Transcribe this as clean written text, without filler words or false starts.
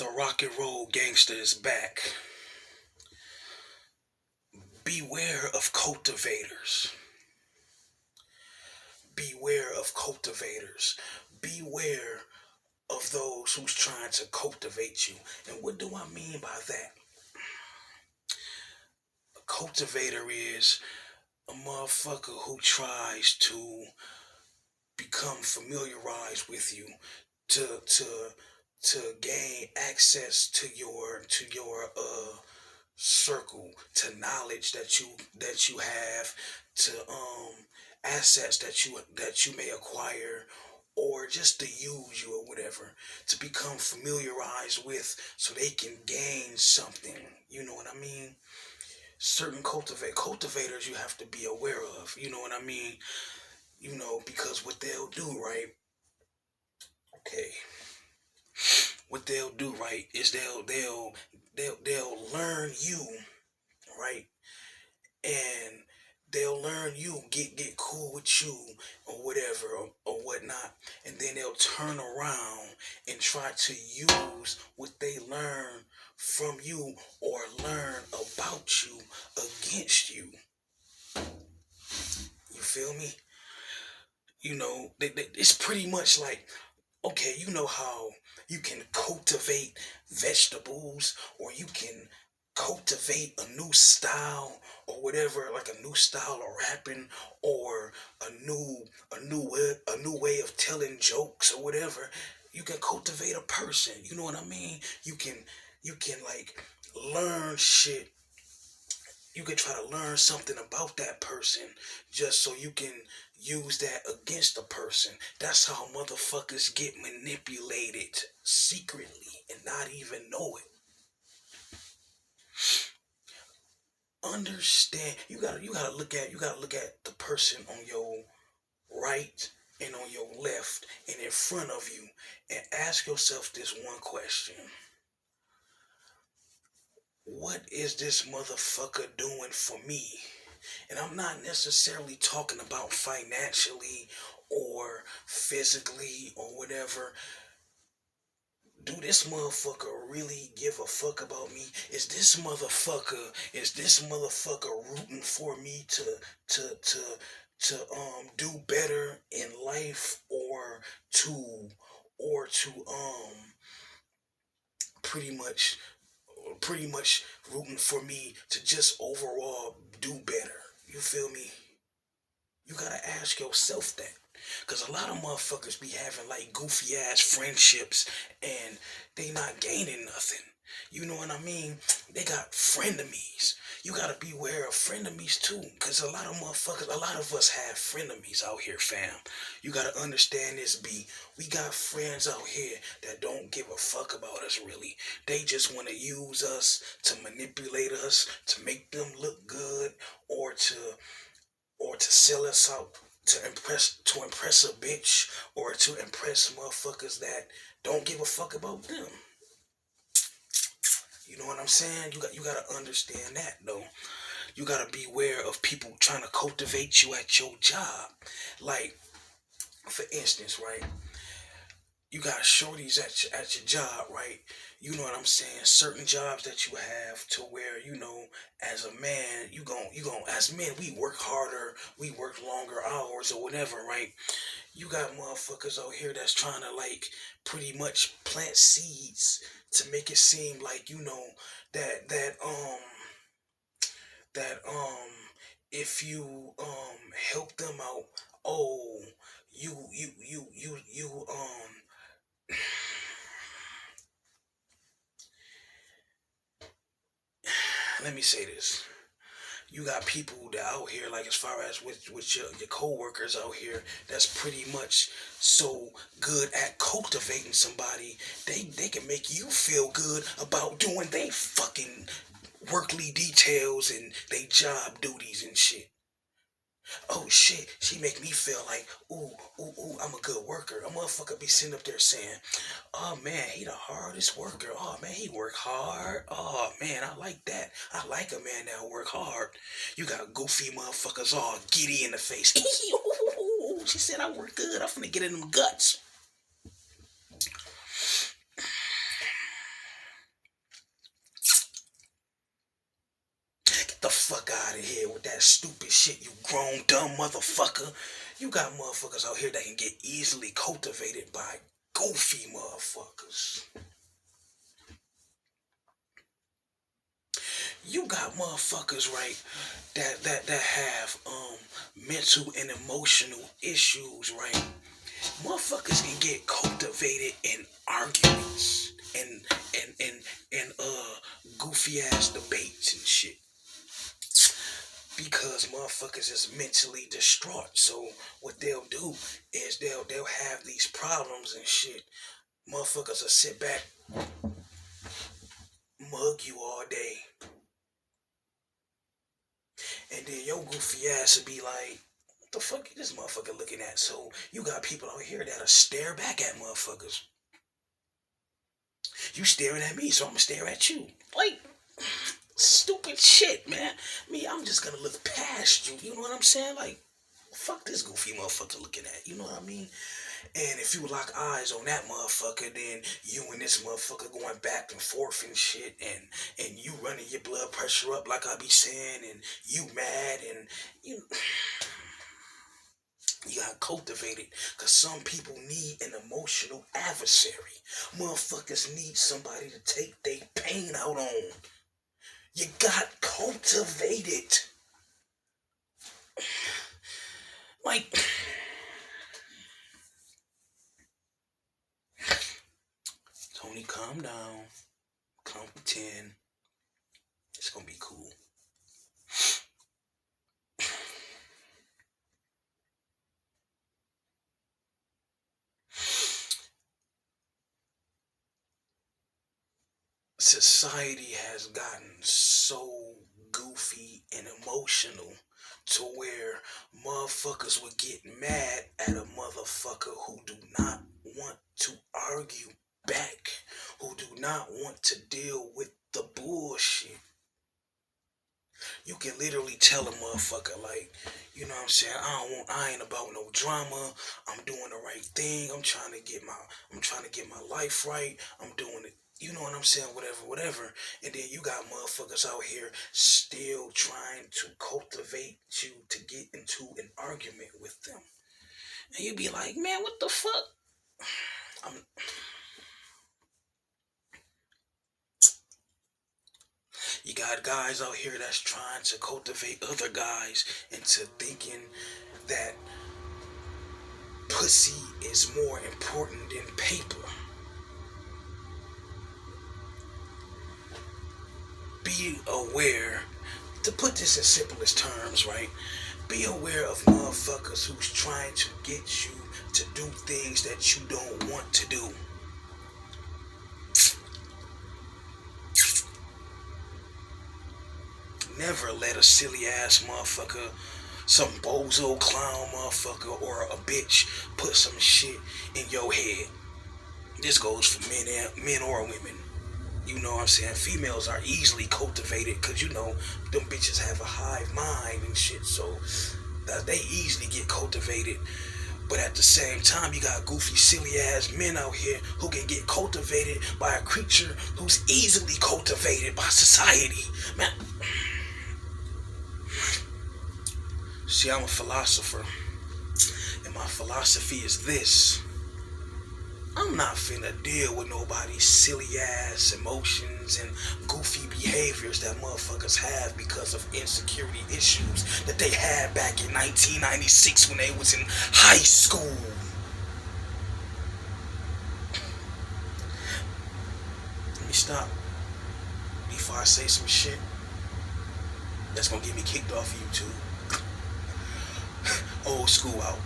The rock and roll gangster is back. Beware of cultivators. Beware of cultivators. Beware of those who's trying to cultivate you. And what do I mean by that? A cultivator is a motherfucker who tries to become familiarized with you, to to gain access to your circle, to knowledge that you have, to assets that you may acquire, or just to use you or whatever, to become familiarized with, so they can gain something. You know what I mean? Certain cultivators you have to be aware of. You know what I mean? Because what they'll do, right? Okay, what they'll do, right, is they'll learn you, right, and they'll learn you, get cool with you or whatever, or whatnot, and then they'll turn around and try to use what they learn from you or learn about you against you. You feel me? It's pretty much like, okay, you know how you can cultivate vegetables, or you can cultivate a new style or whatever, like a new style of rapping, or a new way of telling jokes or whatever. You can cultivate a person. You know what I mean? You can like learn shit. You can try to learn something about that person, just so you can use that against the person. That's how motherfuckers get manipulated secretly and not even know it. Understand, you gotta look at the person on your right and on your left and in front of you, and ask yourself this one question: what is this motherfucker doing for me? And I'm not necessarily talking about financially or physically or whatever. Do this motherfucker really give a fuck about me? Is this motherfucker rooting for me to to do better in life, or to pretty much pretty much rooting for me to just overall do better? You feel me? You gotta ask yourself that. Cause a lot of motherfuckers be having like goofy ass friendships, and they not gaining nothing. You know what I mean? They got frenemies. You gotta beware of frenemies too. Cause a lot of us have frenemies out here, fam. You gotta understand this, B. We got friends out here that don't give a fuck about us really. They just wanna use us to manipulate us, to make them look good, or to sell us out, to impress a bitch, or to impress motherfuckers that don't give a fuck about them. You know what I'm saying? You gotta understand that though. You gotta beware of people trying to cultivate you at your job. Like, for instance, right? You got shorties at your job, right? You know what I'm saying? Certain jobs that you have, to where, as a man, you gon' as men, we work harder, we work longer hours or whatever, right? You got motherfuckers out here that's trying to like pretty much plant seeds to make it seem like, that that if you help them out, oh, you let me say this. You got people that out here, like, as far as with your co-workers out here, that's pretty much so good at cultivating somebody, they can make you feel good about doing they fucking workly details and they job duties and shit. Oh shit, she make me feel like, ooh, ooh, ooh, I'm a good worker. A motherfucker be sitting up there saying, oh man, he the hardest worker. Oh man, he work hard. Oh man, I like that. I like a man that work hard. You got goofy motherfuckers all giddy in the face. She said I work good. I'm finna get in them guts. fuck out of here with that stupid shit, you grown dumb motherfucker. You got motherfuckers out here that can get easily cultivated by goofy motherfuckers. You got motherfuckers, right, that have mental and emotional issues, right? Motherfuckers can get cultivated in arguments and goofy ass debates and shit. Because motherfuckers is mentally distraught. So what they'll do is they'll have these problems and shit. Motherfuckers will sit back, mug you all day. And then your goofy ass will be like, what the fuck is this motherfucker looking at? So you got people out here that'll stare back at motherfuckers. You staring at me, so I'm gonna stare at you. Like, stupid shit, man. Me, I'm just gonna look past you. You know what I'm saying? Like, fuck this goofy motherfucker looking at. You know what I mean? And if you lock eyes on that motherfucker, then you and this motherfucker going back and forth and shit, and you running your blood pressure up like I be saying, and you mad, and you got cultivated, because some people need an emotional adversary. Motherfuckers need somebody to take their pain out on. You got cultivated. Like, Tony, calm down. Count to 10. It's gonna be cool. Society has gotten so goofy and emotional to where motherfuckers would get mad at a motherfucker who do not want to argue back, who do not want to deal with the bullshit. You can literally tell a motherfucker, like, you know what I'm saying, I ain't about no drama. I'm doing the right thing. I'm trying to get my life right. I'm doing it. You know what I'm saying? Whatever. And then you got motherfuckers out here still trying to cultivate you to get into an argument with them. And you be like, man, what the fuck? You got guys out here that's trying to cultivate other guys into thinking that pussy is more important than paper. Be aware, to put this in simplest terms, right? Be aware of motherfuckers who's trying to get you to do things that you don't want to do. Never let a silly ass motherfucker, some bozo clown motherfucker, or a bitch put some shit in your head. This goes for men or women. You know what I'm saying? Females are easily cultivated because, them bitches have a hive mind and shit. So they easily get cultivated. But at the same time, you got goofy, silly ass men out here who can get cultivated by a creature who's easily cultivated by society. Man. See, I'm a philosopher. And my philosophy is this. I'm not finna deal with nobody's silly ass emotions and goofy behaviors that motherfuckers have because of insecurity issues that they had back in 1996 when they was in high school. Let me stop before I say some shit that's gonna get me kicked off YouTube. Old school out.